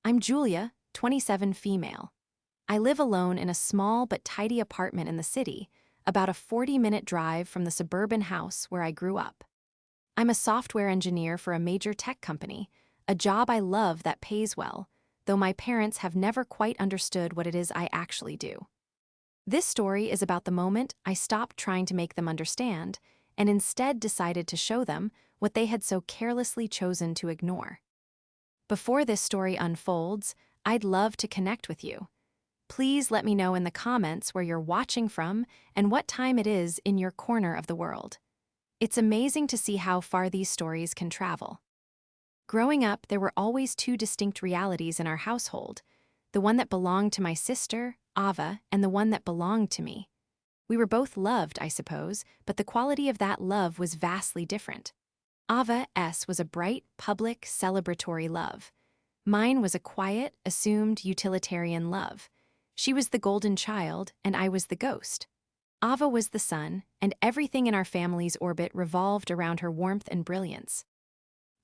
I'm Julia, 27 female. I live alone in a small but tidy apartment in the city, about a 40-minute drive from the suburban house where I grew up. I'm a software engineer for a major tech company, a job I love that pays well, though my parents have never quite understood what it is I actually do. This story is about the moment I stopped trying to make them understand and instead decided to show them what they had so carelessly chosen to ignore. Before this story unfolds, I'd love to connect with you. Please let me know in the comments where you're watching from and what time it is in your corner of the world. It's amazing to see how far these stories can travel. Growing up, there were always two distinct realities in our household, the one that belonged to my sister, Ava, and the one that belonged to me. We were both loved, I suppose, but the quality of that love was vastly different. Ava's was a bright, public, celebratory love. Mine was a quiet, assumed, utilitarian love. She was the golden child, and I was the ghost. Ava was the sun, and everything in our family's orbit revolved around her warmth and brilliance.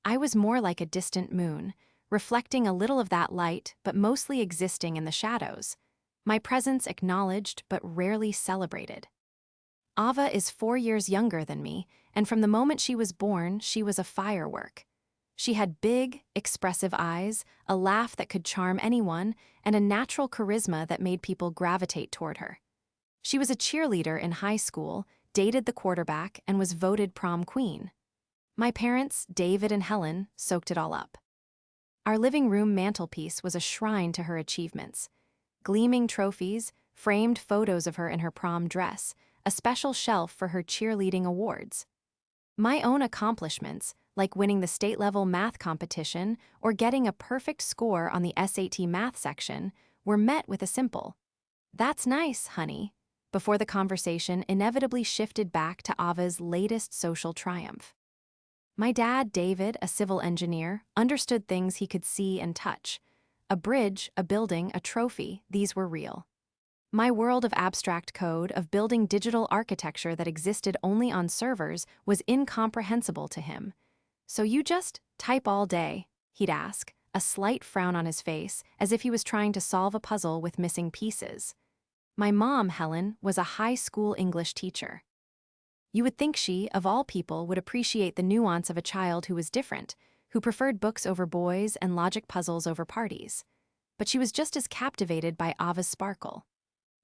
I was more like a distant moon, reflecting a little of that light but mostly existing in the shadows, my presence acknowledged but rarely celebrated. Ava is 4 years younger than me, and from the moment she was born, she was a firework. She had big, expressive eyes, a laugh that could charm anyone, and a natural charisma that made people gravitate toward her. She was a cheerleader in high school, dated the quarterback, and was voted prom queen. My parents, David and Helen, soaked it all up. Our living room mantelpiece was a shrine to her achievements. Gleaming trophies, framed photos of her in her prom dress, a special shelf for her cheerleading awards. My own accomplishments, like winning the state-level math competition or getting a perfect score on the SAT math section, were met with a simple, "That's nice, honey," before the conversation inevitably shifted back to Ava's latest social triumph. My dad, David, a civil engineer, understood things he could see and touch. A bridge, a building, a trophy, these were real. My world of abstract code, of building digital architecture that existed only on servers, was incomprehensible to him. "So you just type all day?" he'd ask, a slight frown on his face, as if he was trying to solve a puzzle with missing pieces. My mom, Helen, was a high school English teacher. You would think she, of all people, would appreciate the nuance of a child who was different, who preferred books over boys and logic puzzles over parties. But she was just as captivated by Ava's sparkle.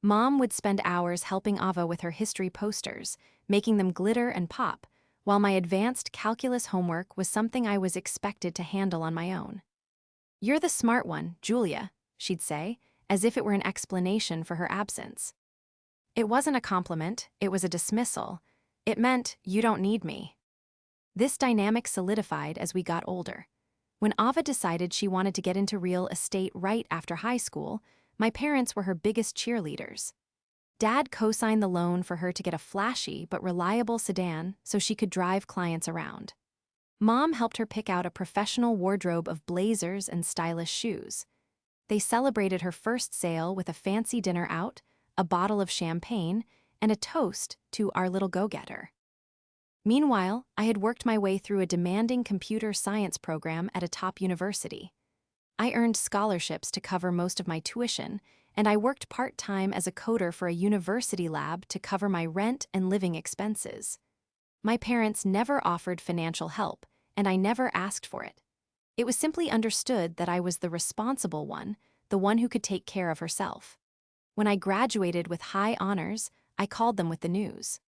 Mom would spend hours helping Ava with her history posters, making them glitter and pop, while my advanced calculus homework was something I was expected to handle on my own. "You're the smart one, Julia," she'd say, as if it were an explanation for her absence. It wasn't a compliment, it was a dismissal. It meant, "You don't need me." This dynamic solidified as we got older. When Ava decided she wanted to get into real estate right after high school, my parents were her biggest cheerleaders. Dad co-signed the loan for her to get a flashy but reliable sedan so she could drive clients around. Mom helped her pick out a professional wardrobe of blazers and stylish shoes. They celebrated her first sale with a fancy dinner out, a bottle of champagne, and a toast to our little go-getter. Meanwhile, I had worked my way through a demanding computer science program at a top university. I earned scholarships to cover most of my tuition, and I worked part-time as a coder for a university lab to cover my rent and living expenses. My parents never offered financial help, and I never asked for it. It was simply understood that I was the responsible one, the one who could take care of herself. When I graduated with high honors, I called them with the news.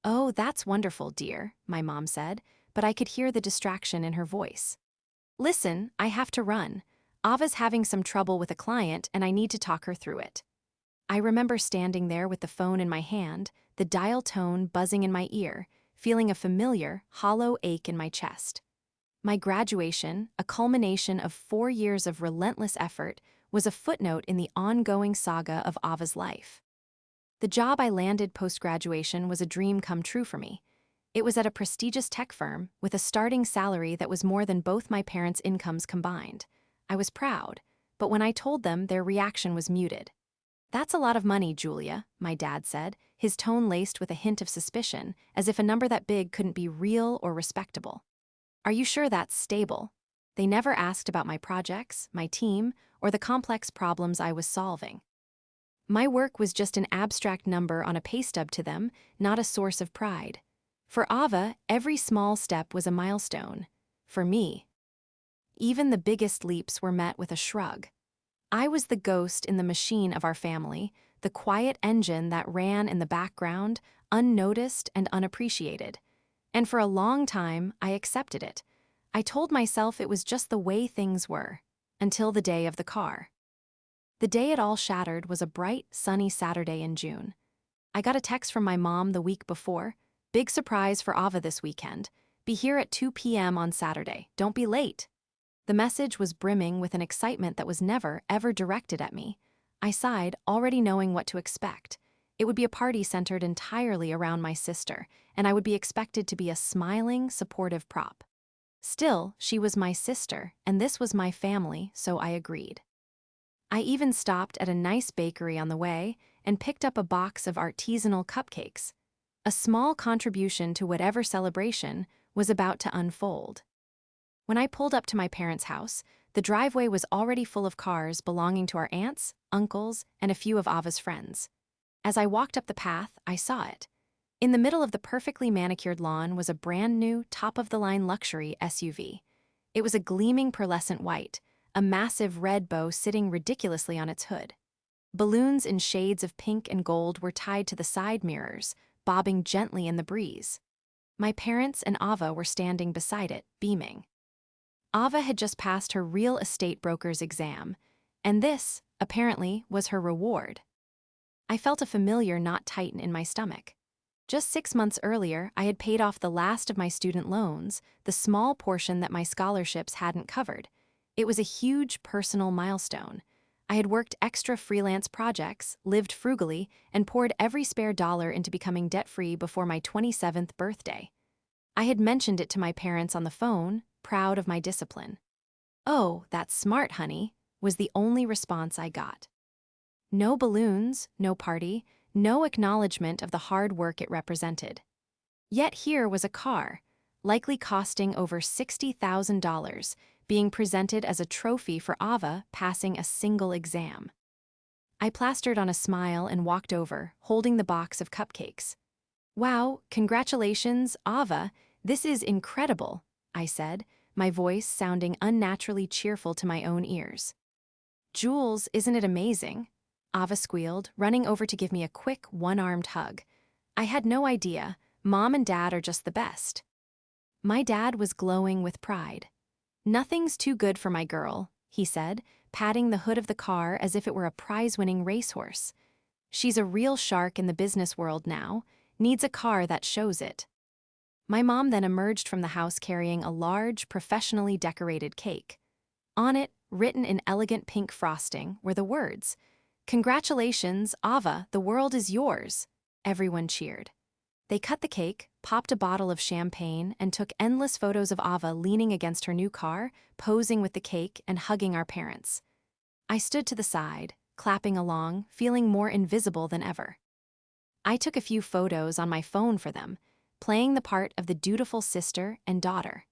"Oh, that's wonderful, dear," my mom said, but I could hear the distraction in her voice. "Listen, I have to run. Ava's having some trouble with a client and I need to talk her through it." I remember standing there with the phone in my hand, the dial tone buzzing in my ear, feeling a familiar, hollow ache in my chest. My graduation, a culmination of 4 years of relentless effort, was a footnote in the ongoing saga of Ava's life. The job I landed post-graduation was a dream come true for me. It was at a prestigious tech firm with a starting salary that was more than both my parents' incomes combined. I was proud, but when I told them, their reaction was muted. "That's a lot of money, Julia," my dad said, his tone laced with a hint of suspicion, as if a number that big couldn't be real or respectable. "Are you sure that's stable?" They never asked about my projects, my team, or the complex problems I was solving. My work was just an abstract number on a pay stub to them, not a source of pride. For Ava, every small step was a milestone. For me, even the biggest leaps were met with a shrug. I was the ghost in the machine of our family, the quiet engine that ran in the background, unnoticed and unappreciated. And for a long time, I accepted it. I told myself it was just the way things were, until the day of the car. The day it all shattered was a bright, sunny Saturday in June. I got a text from my mom the week before. Big surprise for Ava this weekend. Be here at 2 p.m. on Saturday. Don't be late. The message was brimming with an excitement that was never, ever directed at me. I sighed, already knowing what to expect. It would be a party centered entirely around my sister, and I would be expected to be a smiling, supportive prop. Still, she was my sister, and this was my family, so I agreed. I even stopped at a nice bakery on the way and picked up a box of artisanal cupcakes. A small contribution to whatever celebration was about to unfold. When I pulled up to my parents' house, the driveway was already full of cars belonging to our aunts, uncles, and a few of Ava's friends. As I walked up the path, I saw it. In the middle of the perfectly manicured lawn was a brand-new, top-of-the-line luxury SUV. It was a gleaming pearlescent white, a massive red bow sitting ridiculously on its hood. Balloons in shades of pink and gold were tied to the side mirrors, bobbing gently in the breeze. My parents and Ava were standing beside it, beaming. Ava had just passed her real estate broker's exam, and this, apparently, was her reward. I felt a familiar knot tighten in my stomach. Just 6 months earlier, I had paid off the last of my student loans, the small portion that my scholarships hadn't covered. It was a huge personal milestone. I had worked extra freelance projects, lived frugally, and poured every spare dollar into becoming debt-free before my 27th birthday. I had mentioned it to my parents on the phone, proud of my discipline. "Oh, that's smart, honey," was the only response I got. No balloons, no party, no acknowledgement of the hard work it represented. Yet here was a car, likely costing over $60,000, being presented as a trophy for Ava passing a single exam. I plastered on a smile and walked over, holding the box of cupcakes. "Wow, congratulations, Ava. This is incredible," I said, my voice sounding unnaturally cheerful to my own ears. "Jules, isn't it amazing?" Ava squealed, running over to give me a quick, one-armed hug. I had no idea. Mom and Dad are just the best. My dad was glowing with pride. "Nothing's too good for my girl," he said, patting the hood of the car as if it were a prize-winning racehorse. "She's a real shark in the business world now, needs a car that shows it." My mom then emerged from the house carrying a large, professionally decorated cake. On it, written in elegant pink frosting, were the words, "Congratulations, Ava, the world is yours." Everyone cheered. They cut the cake, popped a bottle of champagne, and took endless photos of Ava leaning against her new car, posing with the cake and hugging our parents. I stood to the side, clapping along, feeling more invisible than ever. I took a few photos on my phone for them, playing the part of the dutiful sister and daughter.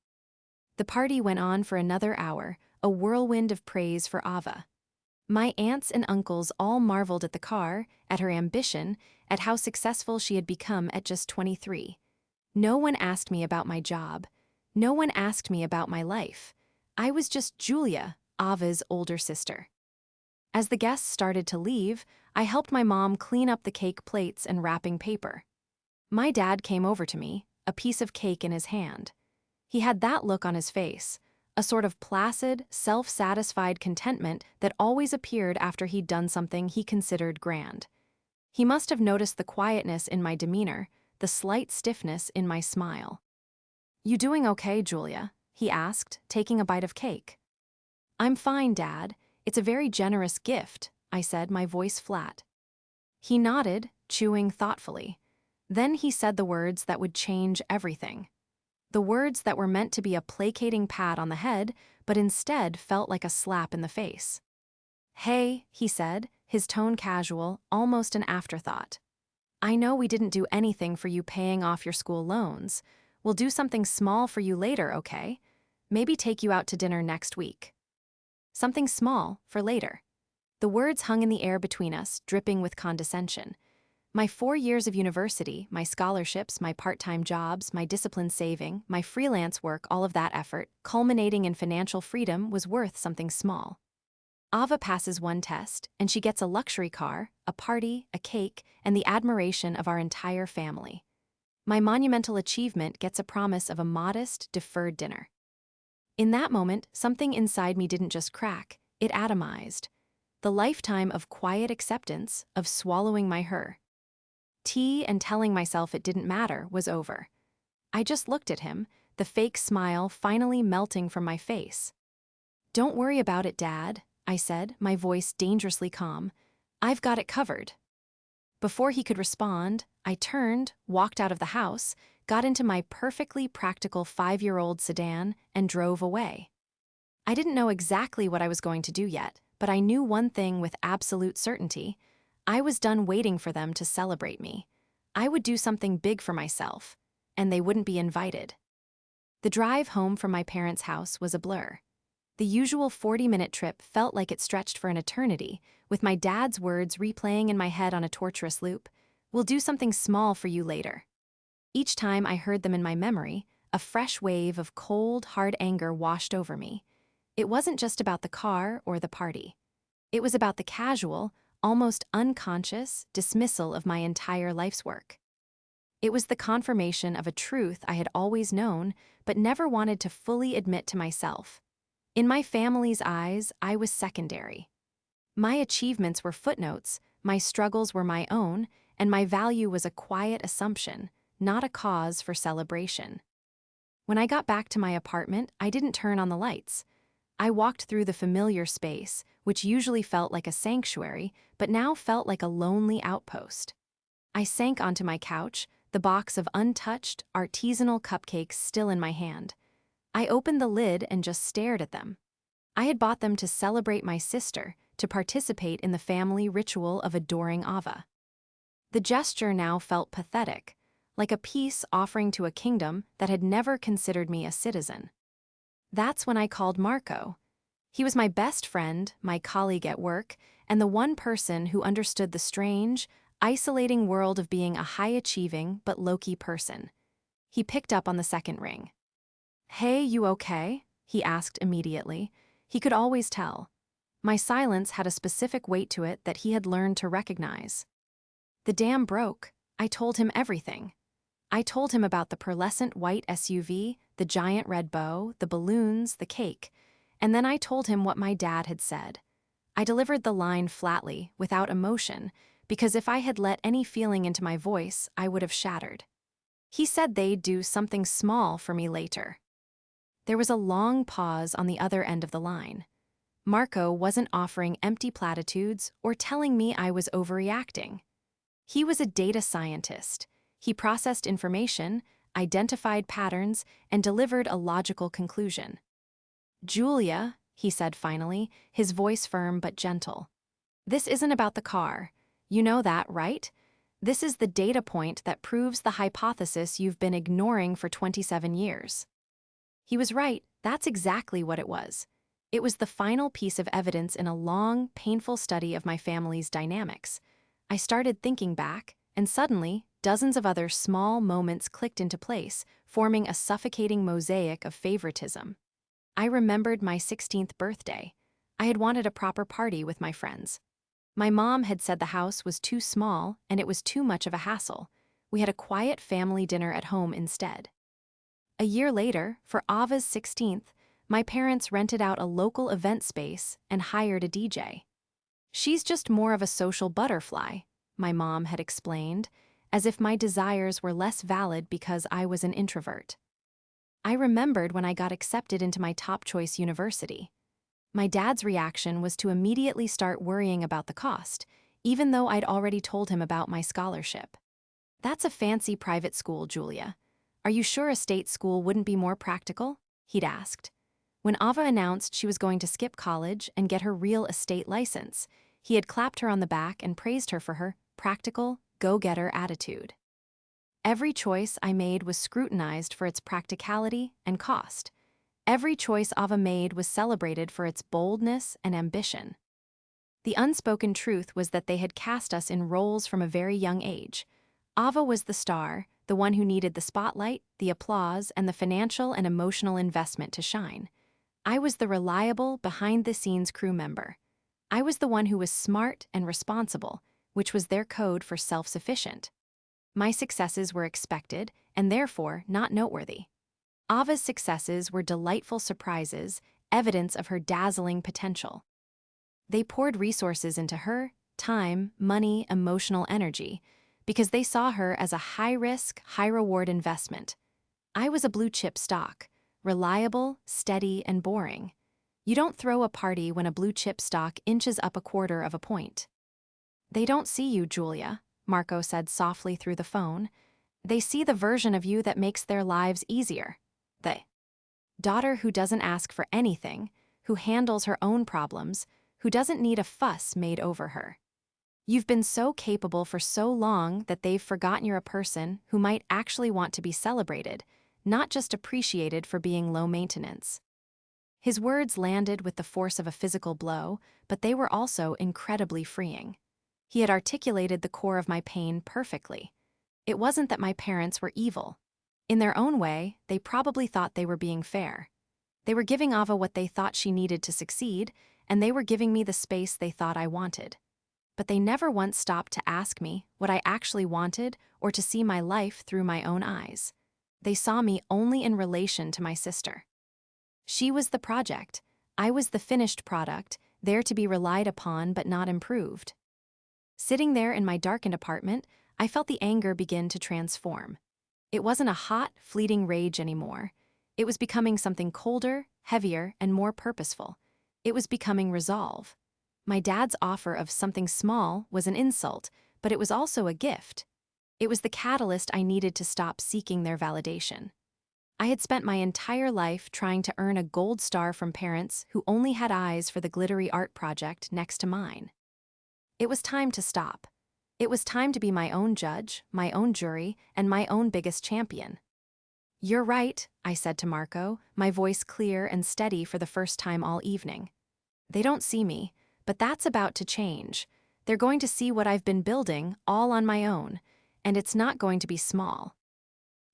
The party went on for another hour, a whirlwind of praise for Ava. My aunts and uncles all marveled at the car, at her ambition, at how successful she had become at just 23. No one asked me about my job. No one asked me about my life. I was just Julia, Ava's older sister. As the guests started to leave, I helped my mom clean up the cake plates and wrapping paper. My dad came over to me, a piece of cake in his hand. He had that look on his face, a sort of placid, self-satisfied contentment that always appeared after he'd done something he considered grand. He must have noticed the quietness in my demeanor, the slight stiffness in my smile. "You doing okay, Julia?" he asked, taking a bite of cake. "I'm fine, Dad. It's a very generous gift," I said, my voice flat. He nodded, chewing thoughtfully. Then he said the words that would change everything. The words that were meant to be a placating pat on the head, but instead felt like a slap in the face. "Hey," he said, his tone casual, almost an afterthought. "I know we didn't do anything for you paying off your school loans. We'll do something small for you later, okay? Maybe take you out to dinner next week. Something small, for later. The words hung in the air between us, dripping with condescension. My 4 years of university, my scholarships, my part-time jobs, my disciplined saving, my freelance work, all of that effort, culminating in financial freedom, was worth something small. Ava passes one test, and she gets a luxury car, a party, a cake, and the admiration of our entire family. My monumental achievement gets a promise of a modest, deferred dinner. In that moment, something inside me didn't just crack, it atomized. The lifetime of quiet acceptance, of swallowing my her. Tea and telling myself it didn't matter was over. I just looked at him, the fake smile finally melting from my face. "Don't worry about it, Dad," I said, my voice dangerously calm. "I've got it covered." Before he could respond, I turned, walked out of the house, got into my perfectly practical 5-year-old sedan, and drove away. I didn't know exactly what I was going to do yet, but I knew one thing with absolute certainty. I was done waiting for them to celebrate me. I would do something big for myself, and they wouldn't be invited. The drive home from my parents' house was a blur. The usual 40-minute trip felt like it stretched for an eternity, with my dad's words replaying in my head on a torturous loop. "We'll do something small for you later." Each time I heard them in my memory, a fresh wave of cold, hard anger washed over me. It wasn't just about the car or the party. It was about the casual, almost unconscious dismissal of my entire life's work. It was the confirmation of a truth I had always known, but never wanted to fully admit to myself. In my family's eyes, I was secondary. My achievements were footnotes, my struggles were my own, and my value was a quiet assumption, not a cause for celebration. When I got back to my apartment, I didn't turn on the lights. I walked through the familiar space, which usually felt like a sanctuary, but now felt like a lonely outpost. I sank onto my couch, the box of untouched, artisanal cupcakes still in my hand. I opened the lid and just stared at them. I had bought them to celebrate my sister, to participate in the family ritual of adoring Ava. The gesture now felt pathetic, like a peace offering to a kingdom that had never considered me a citizen. That's when I called Marco. He was my best friend, my colleague at work, and the one person who understood the strange, isolating world of being a high-achieving but low-key person. He picked up on the second ring. "Hey, you okay?" he asked immediately. He could always tell. My silence had a specific weight to it that he had learned to recognize. "The dam broke." I told him everything. I told him about the pearlescent white SUV, the giant red bow, the balloons, the cake, and then I told him what my dad had said. I delivered the line flatly, without emotion, because if I had let any feeling into my voice, I would have shattered. He said they'd do something small for me later. There was a long pause on the other end of the line. Marco wasn't offering empty platitudes or telling me I was overreacting. He was a data scientist. He processed information, identified patterns, and delivered a logical conclusion. "Julia," he said finally, his voice firm but gentle. "This isn't about the car. You know that, right? This is the data point that proves the hypothesis you've been ignoring for 27 years. He was right, that's exactly what it was. It was the final piece of evidence in a long, painful study of my family's dynamics. I started thinking back, and suddenly, dozens of other small moments clicked into place, forming a suffocating mosaic of favoritism. I remembered my 16th birthday. I had wanted a proper party with my friends. My mom had said the house was too small and it was too much of a hassle. We had a quiet family dinner at home instead. A year later, for Ava's 16th, my parents rented out a local event space and hired a DJ. "She's just more of a social butterfly," my mom had explained, as if my desires were less valid because I was an introvert. I remembered when I got accepted into my top choice university. My dad's reaction was to immediately start worrying about the cost, even though I'd already told him about my scholarship. "That's a fancy private school, Julia. Are you sure a state school wouldn't be more practical?" he'd asked. When Ava announced she was going to skip college and get her real estate license, he had clapped her on the back and praised her for her practical, go-getter attitude. Every choice I made was scrutinized for its practicality and cost. Every choice Ava made was celebrated for its boldness and ambition. The unspoken truth was that they had cast us in roles from a very young age. Ava was the star, the one who needed the spotlight, the applause, and the financial and emotional investment to shine. I was the reliable, behind-the-scenes crew member. I was the one who was smart and responsible, which was their code for self-sufficient. My successes were expected, and therefore not noteworthy. Ava's successes were delightful surprises, evidence of her dazzling potential. They poured resources into her, time, money, emotional energy, because they saw her as a high-risk, high-reward investment. I was a blue-chip stock, reliable, steady, and boring. You don't throw a party when a blue-chip stock inches up a quarter of a point. They don't see you, Julia, Marco said softly through the phone. They see the version of you that makes their lives easier. The daughter who doesn't ask for anything, who handles her own problems, who doesn't need a fuss made over her. You've been so capable for so long that they've forgotten you're a person who might actually want to be celebrated, not just appreciated for being low maintenance. His words landed with the force of a physical blow, but they were also incredibly freeing. He had articulated the core of my pain perfectly. It wasn't that my parents were evil. In their own way, they probably thought they were being fair. They were giving Ava what they thought she needed to succeed, and they were giving me the space they thought I wanted. But they never once stopped to ask me what I actually wanted or to see my life through my own eyes. They saw me only in relation to my sister. She was the project. I was the finished product, there to be relied upon but not improved. Sitting there in my darkened apartment, I felt the anger begin to transform. It wasn't a hot, fleeting rage anymore. It was becoming something colder, heavier, and more purposeful. It was becoming resolve. My dad's offer of something small was an insult, but it was also a gift. It was the catalyst I needed to stop seeking their validation. I had spent my entire life trying to earn a gold star from parents who only had eyes for the glittery art project next to mine. It was time to stop. It was time to be my own judge, my own jury, and my own biggest champion. "You're right," I said to Marco, my voice clear and steady for the first time all evening. "They don't see me, but that's about to change. They're going to see what I've been building, all on my own, and it's not going to be small."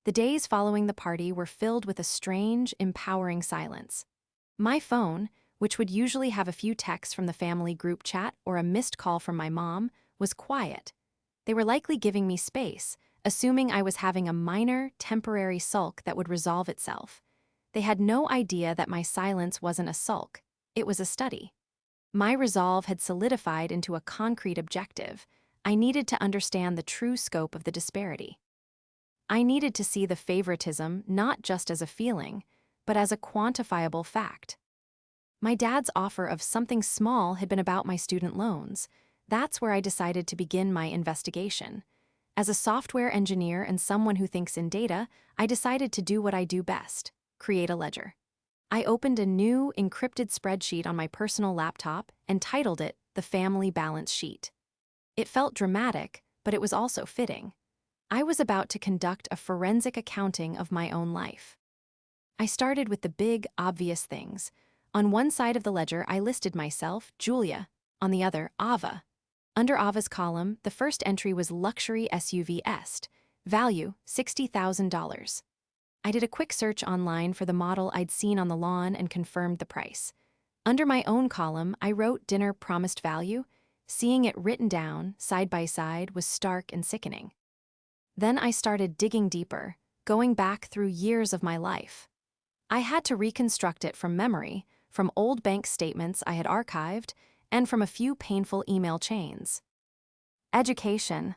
The days following the party were filled with a strange, empowering silence. My phone, which would usually have a few texts from the family group chat or a missed call from my mom, was quiet. They were likely giving me space, assuming I was having a minor, temporary sulk that would resolve itself. They had no idea that my silence wasn't a sulk. It was a study. My resolve had solidified into a concrete objective. I needed to understand the true scope of the disparity. I needed to see the favoritism not just as a feeling, but as a quantifiable fact. My dad's offer of something small had been about my student loans. That's where I decided to begin my investigation. As a software engineer and someone who thinks in data, I decided to do what I do best: create a ledger. I opened a new, encrypted spreadsheet on my personal laptop and titled it the Family Balance Sheet. It felt dramatic, but it was also fitting. I was about to conduct a forensic accounting of my own life. I started with the big, obvious things. On one side of the ledger, I listed myself, Julia. On the other, Ava. Under Ava's column, the first entry was Luxury SUV Est. Value, $60,000. I did a quick search online for the model I'd seen on the lawn and confirmed the price. Under my own column, I wrote dinner promised value. Seeing it written down, side by side, was stark and sickening. Then I started digging deeper, going back through years of my life. I had to reconstruct it from memory, from old bank statements I had archived, and from a few painful email chains. Education.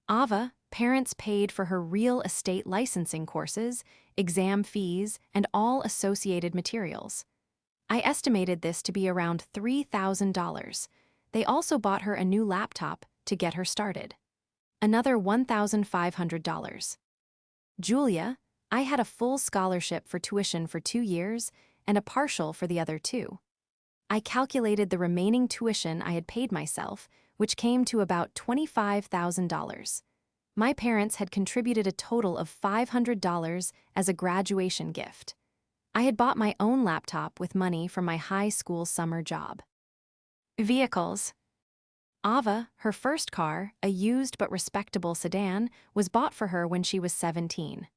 Ava, parents paid for her real estate licensing courses, exam fees, and all associated materials. I estimated this to be around $3,000. They also bought her a new laptop to get her started. Another $1,500. Julia, I had a full scholarship for tuition for 2 years and a partial for the other 2. I calculated the remaining tuition I had paid myself, which came to about $25,000. My parents had contributed a total of $500 as a graduation gift. I had bought my own laptop with money from my high school summer job. Vehicles. Ava, her first car, a used but respectable sedan, was bought for her when she was 17.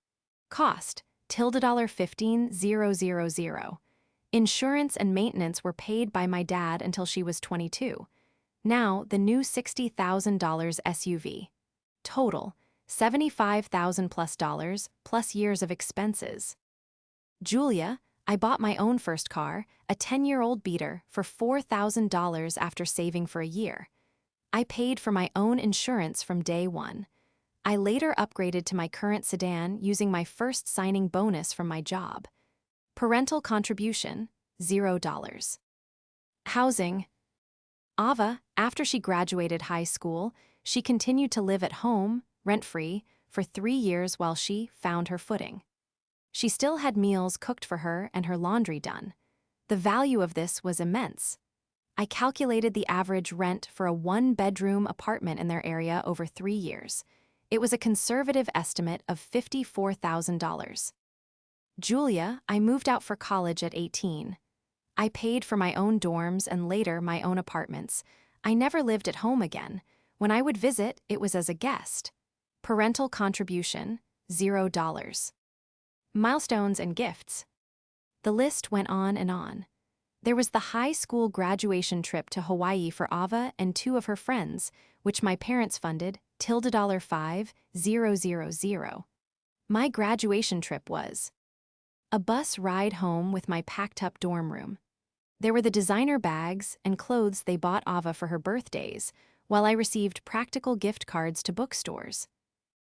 Cost, $15,000. Insurance and maintenance were paid by my dad until she was 22. Now, the new $60,000 SUV. Total, $75,000 plus years of expenses. Julia, I bought my own first car, a 10-year-old beater, for $4,000 after saving for a year. I paid for my own insurance from day one. I later upgraded to my current sedan using my first signing bonus from my job. Parental contribution, $0. Housing. Ava, after she graduated high school, she continued to live at home, rent-free, for 3 years while she found her footing. She still had meals cooked for her and her laundry done. The value of this was immense. I calculated the average rent for a 1-bedroom apartment in their area over 3 years. It was a conservative estimate of $54,000. Julia, I moved out for college at 18. I paid for my own dorms and later my own apartments. I never lived at home again. When I would visit, it was as a guest. Parental contribution, $0. Milestones and gifts. The list went on and on. There was the high school graduation trip to Hawaii for Ava and 2 of her friends, which my parents funded, $5,000. My graduation trip was a bus ride home with my packed-up dorm room. There were the designer bags and clothes they bought Ava for her birthdays, while I received practical gift cards to bookstores.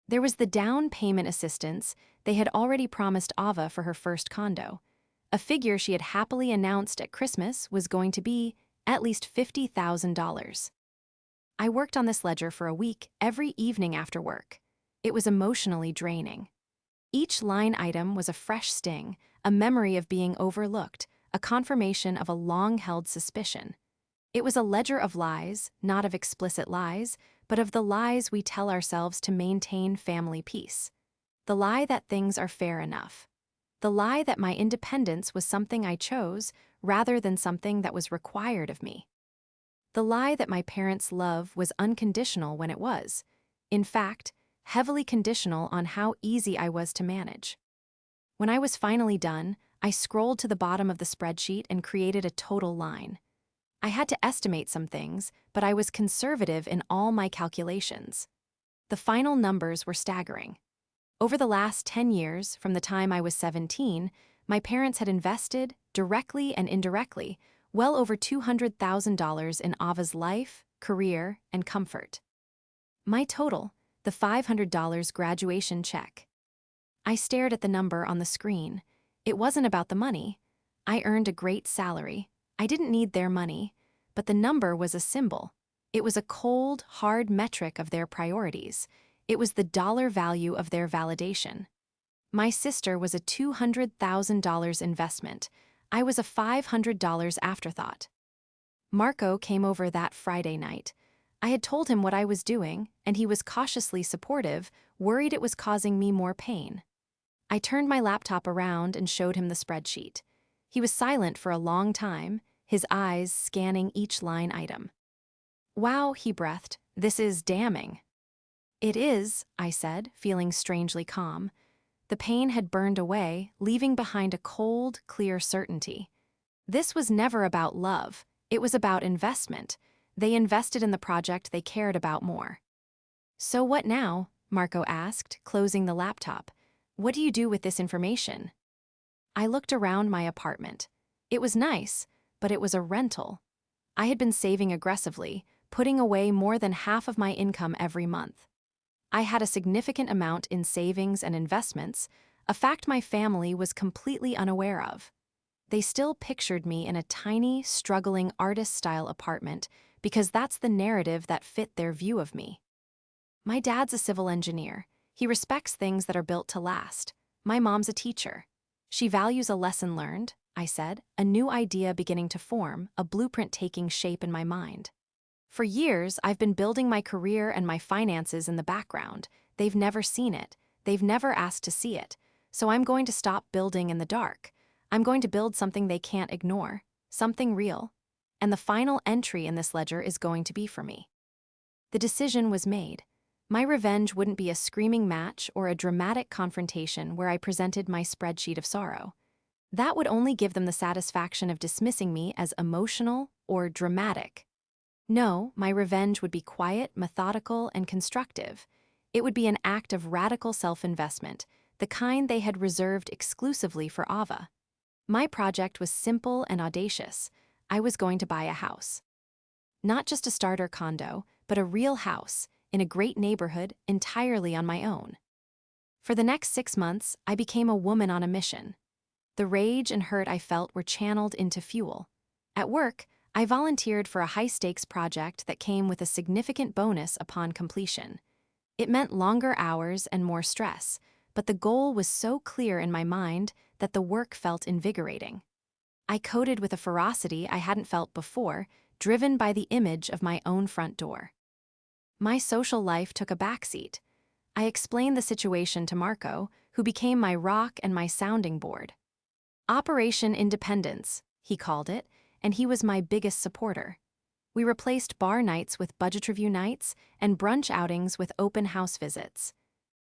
There was the down payment assistance they had already promised Ava for her first condo. A figure she had happily announced at Christmas was going to be at least $50,000. I worked on this ledger for a week every evening after work. It was emotionally draining. Each line item was a fresh sting, a memory of being overlooked, a confirmation of a long-held suspicion. It was a ledger of lies, not of explicit lies, but of the lies we tell ourselves to maintain family peace. The lie that things are fair enough. The lie that my independence was something I chose rather than something that was required of me. The lie that my parents' love was unconditional when it was, in fact, heavily conditional on how easy I was to manage. When I was finally done, I scrolled to the bottom of the spreadsheet and created a total line. I had to estimate some things, but I was conservative in all my calculations. The final numbers were staggering. Over the last 10 years, from the time I was 17, my parents had invested, directly and indirectly, well over $200,000 in Ava's life, career, and comfort. My total, the $500 graduation check. I stared at the number on the screen. It wasn't about the money. I earned a great salary. I didn't need their money, but the number was a symbol. It was a cold, hard metric of their priorities. It was the dollar value of their validation. My sister was a $200,000 investment. I was a $500 afterthought. Marco came over that Friday night. I had told him what I was doing, and he was cautiously supportive, worried it was causing me more pain. I turned my laptop around and showed him the spreadsheet. He was silent for a long time, his eyes scanning each line item. "Wow," he breathed, "this is damning." "It is," I said, feeling strangely calm. The pain had burned away, leaving behind a cold, clear certainty. This was never about love. It was about investment. They invested in the project they cared about more. "So what now?" Marco asked, closing the laptop. "What do you do with this information?" I looked around my apartment. It was nice, but it was a rental. I had been saving aggressively, putting away more than half of my income every month. I had a significant amount in savings and investments, a fact my family was completely unaware of. They still pictured me in a tiny, struggling artist-style apartment because that's the narrative that fit their view of me. My dad's a civil engineer. He respects things that are built to last. My mom's a teacher. She values a lesson learned, I said, a new idea beginning to form, a blueprint taking shape in my mind. For years, I've been building my career and my finances in the background. They've never seen it. They've never asked to see it. So I'm going to stop building in the dark. I'm going to build something they can't ignore, something real. And the final entry in this ledger is going to be for me. The decision was made. My revenge wouldn't be a screaming match or a dramatic confrontation where I presented my spreadsheet of sorrow. That would only give them the satisfaction of dismissing me as emotional or dramatic. No, my revenge would be quiet, methodical, and constructive. It would be an act of radical self-investment, the kind they had reserved exclusively for Ava. My project was simple and audacious. I was going to buy a house. Not just a starter condo, but a real house, in a great neighborhood, entirely on my own. For the next 6 months, I became a woman on a mission. The rage and hurt I felt were channeled into fuel. At work, I volunteered for a high-stakes project that came with a significant bonus upon completion. It meant longer hours and more stress, but the goal was so clear in my mind that the work felt invigorating. I coded with a ferocity I hadn't felt before, driven by the image of my own front door. My social life took a backseat. I explained the situation to Marco, who became my rock and my sounding board. Operation Independence, he called it, and he was my biggest supporter. We replaced bar nights with budget review nights and brunch outings with open house visits.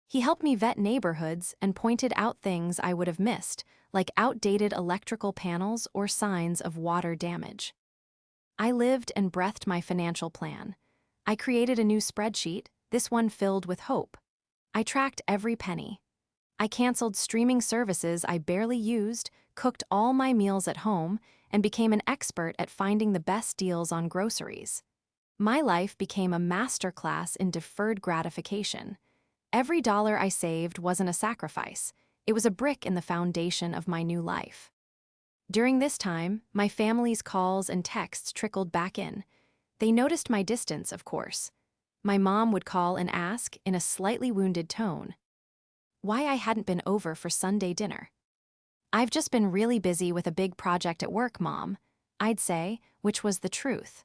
He helped me vet neighborhoods and pointed out things I would have missed, like outdated electrical panels or signs of water damage. I lived and breathed my financial plan. I created a new spreadsheet, this one filled with hope. I tracked every penny. I canceled streaming services I barely used, cooked all my meals at home, and became an expert at finding the best deals on groceries. My life became a masterclass in deferred gratification. Every dollar I saved wasn't a sacrifice. It was a brick in the foundation of my new life. During this time, my family's calls and texts trickled back in. They noticed my distance, of course. My mom would call and ask, in a slightly wounded tone, why I hadn't been over for Sunday dinner. "I've just been really busy with a big project at work, Mom," I'd say, which was the truth.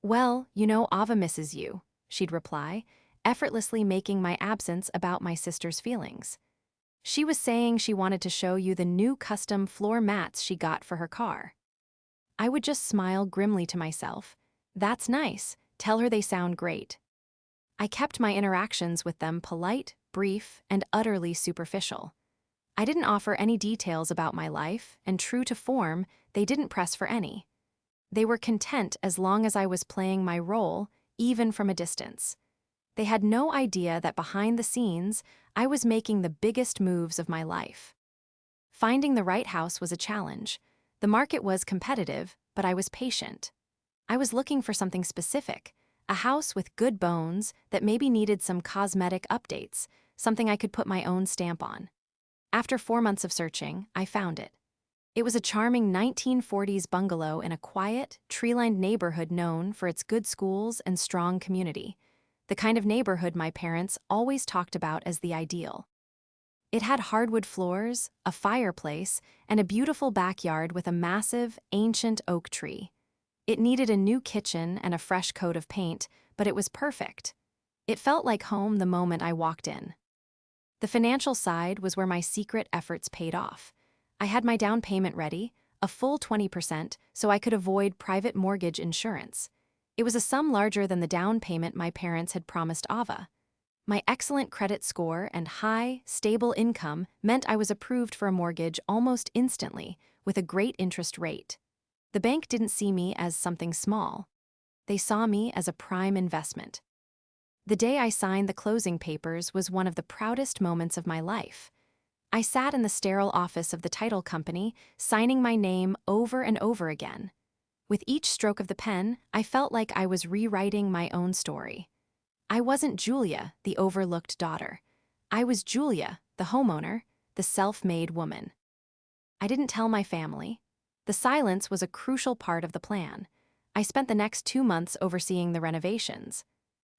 "Well, you know Ava misses you," she'd reply, effortlessly making my absence about my sister's feelings. "She was saying she wanted to show you the new custom floor mats she got for her car." I would just smile grimly to myself. That's nice, tell her they sound great. I kept my interactions with them polite, brief, and utterly superficial. I didn't offer any details about my life, and true to form, they didn't press for any. They were content as long as I was playing my role, even from a distance. They had no idea that behind the scenes, I was making the biggest moves of my life. Finding the right house was a challenge. The market was competitive, but I was patient. I was looking for something specific, a house with good bones that maybe needed some cosmetic updates, something I could put my own stamp on. After 4 months of searching, I found it. It was a charming 1940s bungalow in a quiet, tree-lined neighborhood known for its good schools and strong community, the kind of neighborhood my parents always talked about as the ideal. It had hardwood floors, a fireplace, and a beautiful backyard with a massive, ancient oak tree. It needed a new kitchen and a fresh coat of paint, but it was perfect. It felt like home the moment I walked in. The financial side was where my secret efforts paid off. I had my down payment ready, a full 20%, so I could avoid private mortgage insurance. It was a sum larger than the down payment my parents had promised Ava. My excellent credit score and high, stable income meant I was approved for a mortgage almost instantly, with a great interest rate. The bank didn't see me as something small. They saw me as a prime investment. The day I signed the closing papers was one of the proudest moments of my life. I sat in the sterile office of the title company, signing my name over and over again. With each stroke of the pen, I felt like I was rewriting my own story. I wasn't Julia, the overlooked daughter. I was Julia, the homeowner, the self-made woman. I didn't tell my family. The silence was a crucial part of the plan. I spent the next 2 months overseeing the renovations.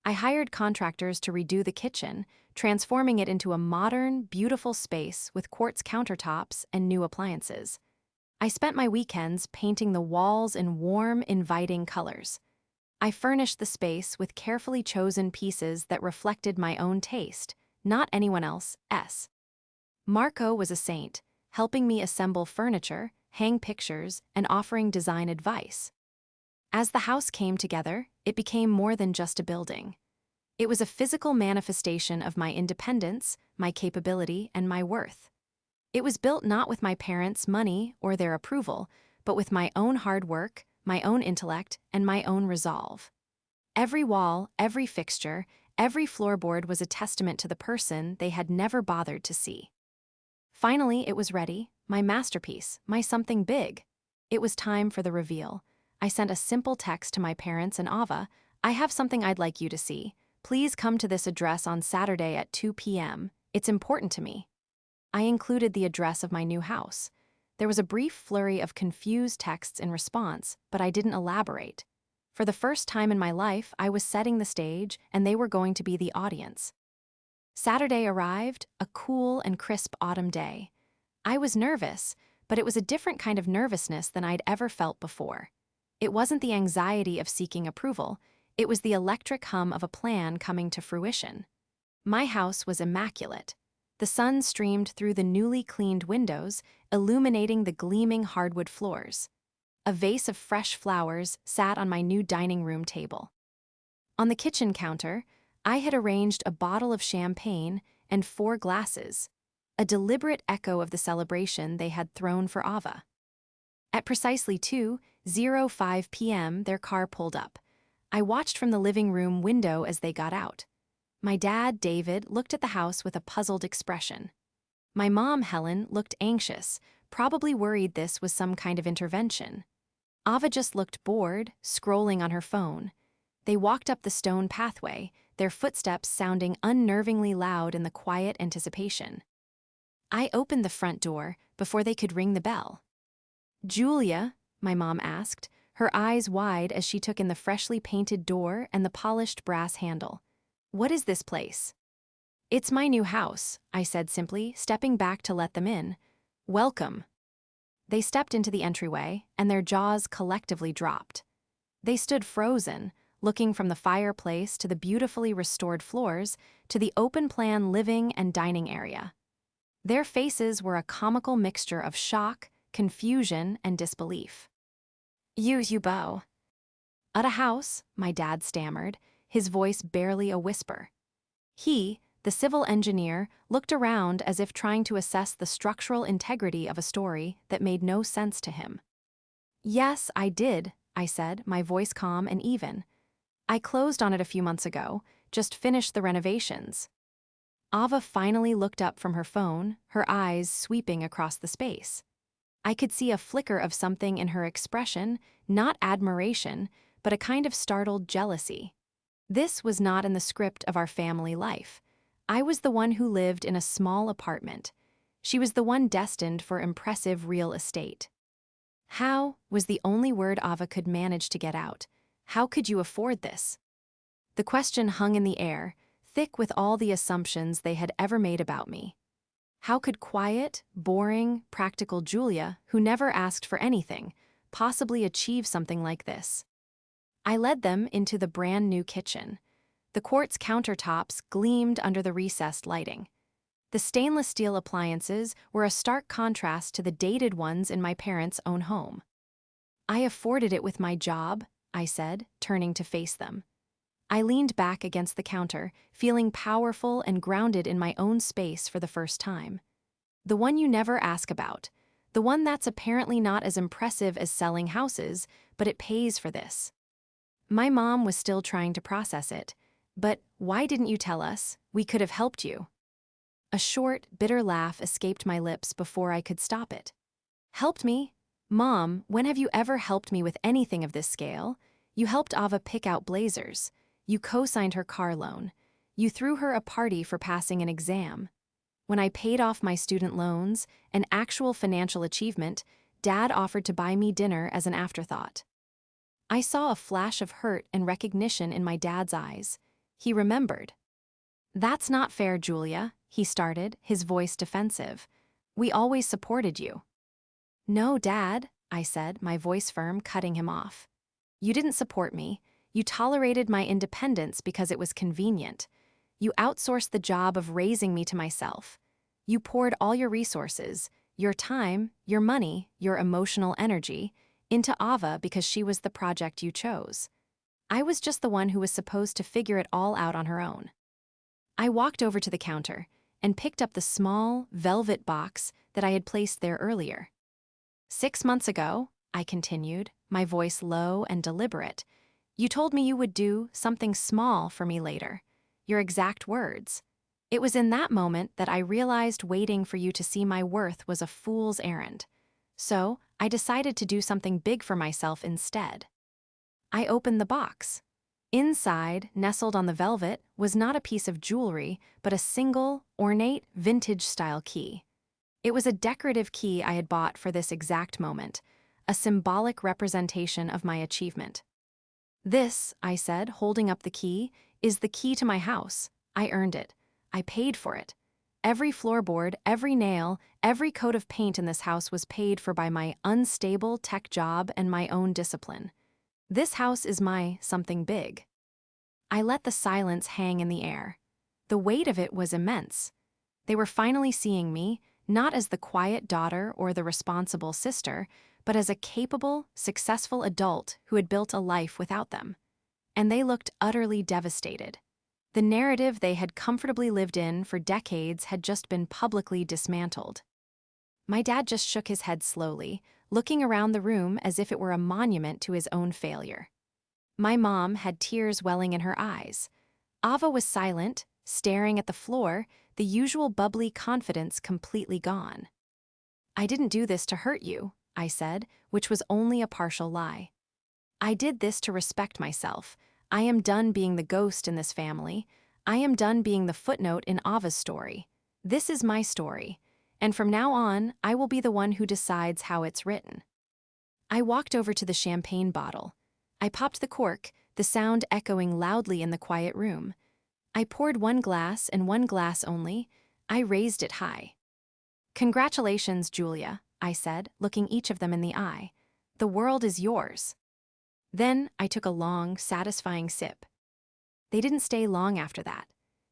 I hired contractors to redo the kitchen, transforming it into a modern, beautiful space with quartz countertops and new appliances. I spent my weekends painting the walls in warm, inviting colors. I furnished the space with carefully chosen pieces that reflected my own taste, not anyone else's. Marco was a saint. helping me assemble furniture, hang pictures, and offering design advice. As the house came together, it became more than just a building. It was a physical manifestation of my independence, my capability, and my worth. It was built not with my parents' money or their approval, but with my own hard work, my own intellect, and my own resolve. Every wall, every fixture, every floorboard was a testament to the person they had never bothered to see. Finally, it was ready, my masterpiece, my something big. It was time for the reveal. I sent a simple text to my parents and Ava. "I have something I'd like you to see. Please come to this address on Saturday at 2 p.m. It's important to me." I included the address of my new house. There was a brief flurry of confused texts in response, but I didn't elaborate. For the first time in my life, I was setting the stage, and they were going to be the audience. Saturday arrived, a cool and crisp autumn day. I was nervous, but it was a different kind of nervousness than I'd ever felt before. It wasn't the anxiety of seeking approval, it was the electric hum of a plan coming to fruition. My house was immaculate. The sun streamed through the newly cleaned windows, illuminating the gleaming hardwood floors. A vase of fresh flowers sat on my new dining room table. On the kitchen counter, I had arranged a bottle of champagne and 4 glasses, a deliberate echo of the celebration they had thrown for Ava. At precisely 2:05 p.m., their car pulled up. I watched from the living room window as they got out. My dad, David, looked at the house with a puzzled expression. My mom, Helen, looked anxious, probably worried this was some kind of intervention. Ava just looked bored, scrolling on her phone. They walked up the stone pathway, their footsteps sounding unnervingly loud in the quiet anticipation. I opened the front door before they could ring the bell. "Julia," my mom asked, her eyes wide as she took in the freshly painted door and the polished brass handle. "What is this place?" "It's my new house," I said simply, stepping back to let them in. "Welcome." They stepped into the entryway, and their jaws collectively dropped. They stood frozen, looking from the fireplace to the beautifully restored floors to the open-plan living and dining area. Their faces were a comical mixture of shock, confusion, and disbelief. You bow." "At a house," my dad stammered, his voice barely a whisper. He, the civil engineer, looked around as if trying to assess the structural integrity of a story that made no sense to him. "Yes, I did," I said, my voice calm and even. "I closed on it a few months ago, just finished the renovations." Ava finally looked up from her phone, her eyes sweeping across the space. I could see a flicker of something in her expression, not admiration, but a kind of startled jealousy. This was not in the script of our family life. I was the one who lived in a small apartment. She was the one destined for impressive real estate. "How," was the only word Ava could manage to get out. "How could you afford this?" The question hung in the air, thick with all the assumptions they had ever made about me. How could quiet, boring, practical Julia, who never asked for anything, possibly achieve something like this? I led them into the brand new kitchen. The quartz countertops gleamed under the recessed lighting. The stainless steel appliances were a stark contrast to the dated ones in my parents' own home. "I afforded it with my job," I said, turning to face them. I leaned back against the counter, feeling powerful and grounded in my own space for the first time. The one you never ask about, the one that's apparently not as impressive as selling houses, but it pays for this. My mom was still trying to process it. "But why didn't you tell us? We could have helped you." A short, bitter laugh escaped my lips before I could stop it. "Helped me? Mom, when have you ever helped me with anything of this scale? You helped Ava pick out blazers. You co-signed her car loan. You threw her a party for passing an exam. When I paid off my student loans, an actual financial achievement, Dad offered to buy me dinner as an afterthought." I saw a flash of hurt and recognition in my dad's eyes. He remembered. "That's not fair, Julia," he started, his voice defensive. "We always supported you." "No, Dad," I said, my voice firm, cutting him off. "You didn't support me. You tolerated my independence because it was convenient. You outsourced the job of raising me to myself. You poured all your resources, your time, your money, your emotional energy, into Ava because she was the project you chose. I was just the one who was supposed to figure it all out on her own. I walked over to the counter and picked up the small, velvet box that I had placed there earlier. 6 months ago, I continued, my voice low and deliberate, you told me you would do something small for me later. Your exact words. It was in that moment that I realized waiting for you to see my worth was a fool's errand. So, I decided to do something big for myself instead. I opened the box. Inside, nestled on the velvet, was not a piece of jewelry, but a single, ornate, vintage-style key. It was a decorative key I had bought for this exact moment, a symbolic representation of my achievement. This, I said, holding up the key, is the key to my house. I earned it. I paid for it. Every floorboard, every nail, every coat of paint in this house was paid for by my unstable tech job and my own discipline. This house is my something big. I let the silence hang in the air. The weight of it was immense. They were finally seeing me, not as the quiet daughter or the responsible sister, but as a capable, successful adult who had built a life without them. And they looked utterly devastated. The narrative they had comfortably lived in for decades had just been publicly dismantled. My dad just shook his head slowly, looking around the room as if it were a monument to his own failure. My mom had tears welling in her eyes. Ava was silent, staring at the floor, the usual bubbly confidence completely gone. I didn't do this to hurt you, I said, which was only a partial lie. I did this to respect myself. I am done being the ghost in this family. I am done being the footnote in Ava's story. This is my story, and from now on, I will be the one who decides how it's written. I walked over to the champagne bottle. I popped the cork, the sound echoing loudly in the quiet room. I poured one glass and one glass only. I raised it high. Congratulations, Julia, I said, looking each of them in the eye. The world is yours. Then I took a long, satisfying sip. They didn't stay long after that.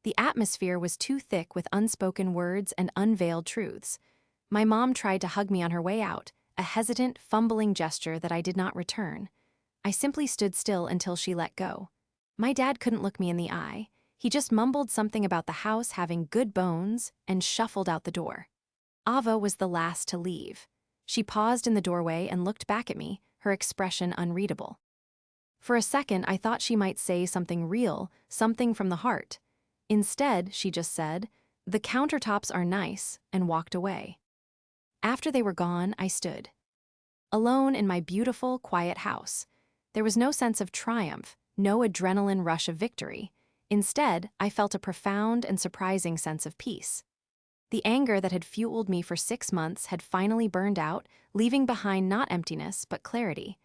The atmosphere was too thick with unspoken words and unveiled truths. My mom tried to hug me on her way out, a hesitant, fumbling gesture that I did not return. I simply stood still until she let go. My dad couldn't look me in the eye. He just mumbled something about the house having good bones and shuffled out the door. Ava was the last to leave. She paused in the doorway and looked back at me, her expression unreadable. For a second, I thought she might say something real, something from the heart. Instead, she just said, "The countertops are nice," and walked away. After they were gone, I stood. Alone in my beautiful, quiet house. There was no sense of triumph, no adrenaline rush of victory. Instead, I felt a profound and surprising sense of peace. The anger that had fueled me for 6 months had finally burned out, leaving behind not emptiness, but clarity.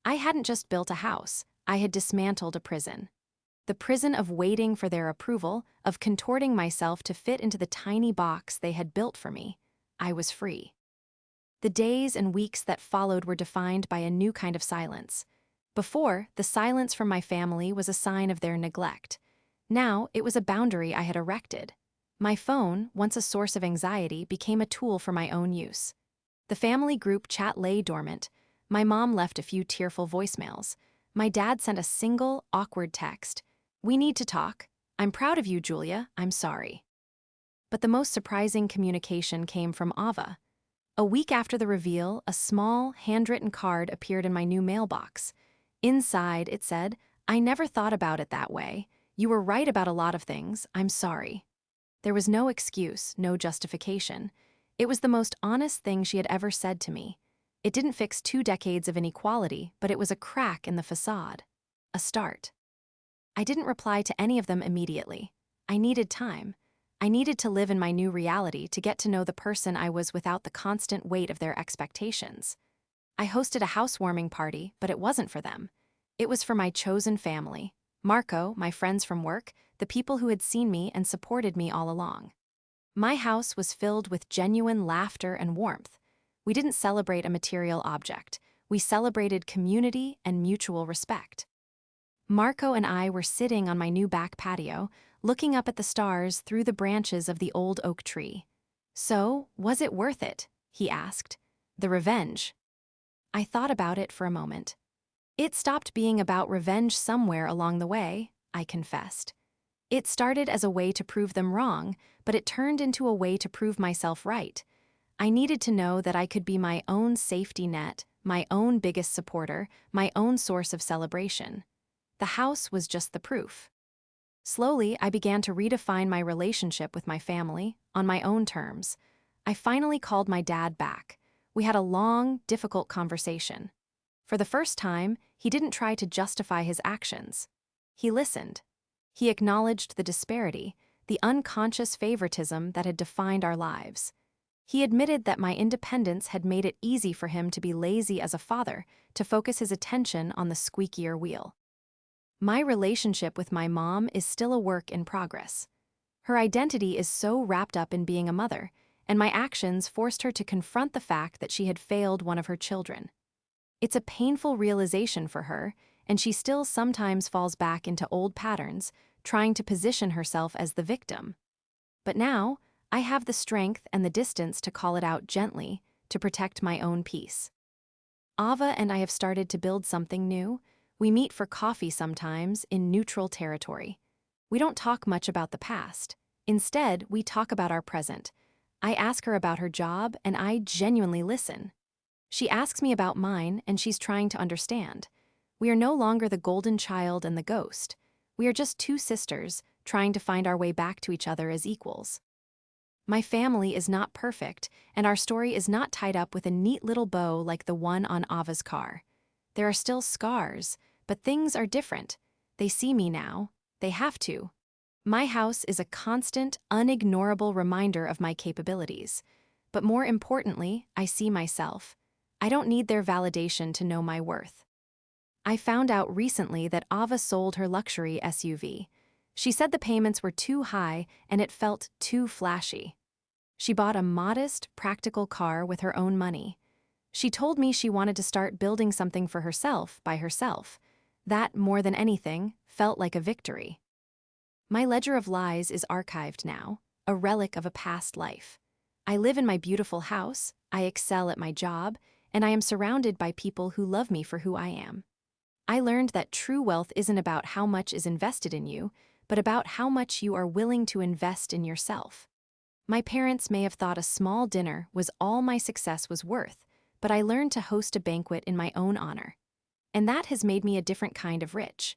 I hadn't just built a house, I had dismantled a prison. The prison of waiting for their approval, of contorting myself to fit into the tiny box they had built for me. I was free. The days and weeks that followed were defined by a new kind of silence. Before, the silence from my family was a sign of their neglect. Now, it was a boundary I had erected. My phone, once a source of anxiety, became a tool for my own use. The family group chat lay dormant. My mom left a few tearful voicemails. My dad sent a single, awkward text. "We need to talk. I'm proud of you, Julia. I'm sorry." But the most surprising communication came from Ava. A week after the reveal, a small, handwritten card appeared in my new mailbox. Inside, it said, "I never thought about it that way. You were right about a lot of things. I'm sorry." There was no excuse, no justification. It was the most honest thing she had ever said to me. It didn't fix 2 decades of inequality, but it was a crack in the facade. A start. I didn't reply to any of them immediately. I needed time. I needed to live in my new reality to get to know the person I was without the constant weight of their expectations. I hosted a housewarming party, but it wasn't for them. It was for my chosen family. Marco, my friends from work, the people who had seen me and supported me all along. My house was filled with genuine laughter and warmth. We didn't celebrate a material object. We celebrated community and mutual respect. Marco and I were sitting on my new back patio, looking up at the stars through the branches of the old oak tree. So, was it worth it? he asked. The revenge. I thought about it for a moment. It stopped being about revenge somewhere along the way, I confessed. It started as a way to prove them wrong, but it turned into a way to prove myself right. I needed to know that I could be my own safety net, my own biggest supporter, my own source of celebration. The house was just the proof. Slowly, I began to redefine my relationship with my family, on my own terms. I finally called my dad back. We had a long, difficult conversation. For the first time, he didn't try to justify his actions. He listened. He acknowledged the disparity, the unconscious favoritism that had defined our lives. He admitted that my independence had made it easy for him to be lazy as a father, to focus his attention on the squeakier wheel. My relationship with my mom is still a work in progress. Her identity is so wrapped up in being a mother, and my actions forced her to confront the fact that she had failed one of her children. It's a painful realization for her, and she still sometimes falls back into old patterns, trying to position herself as the victim. But now, I have the strength and the distance to call it out gently, to protect my own peace. Ava and I have started to build something new. We meet for coffee sometimes in neutral territory. We don't talk much about the past. Instead, we talk about our present. I ask her about her job, and I genuinely listen. She asks me about mine, and she's trying to understand. We are no longer the golden child and the ghost. We are just two sisters, trying to find our way back to each other as equals. My family is not perfect, and our story is not tied up with a neat little bow like the one on Ava's car. There are still scars, but things are different. They see me now. They have to. My house is a constant, unignorable reminder of my capabilities. But more importantly, I see myself. I don't need their validation to know my worth. I found out recently that Ava sold her luxury SUV. She said the payments were too high and it felt too flashy. She bought a modest, practical car with her own money. She told me she wanted to start building something for herself by herself. That, more than anything, felt like a victory. My ledger of lies is archived now, a relic of a past life. I live in my beautiful house, I excel at my job, and I am surrounded by people who love me for who I am. I learned that true wealth isn't about how much is invested in you, but about how much you are willing to invest in yourself. My parents may have thought a small dinner was all my success was worth, but I learned to host a banquet in my own honor. And that has made me a different kind of rich.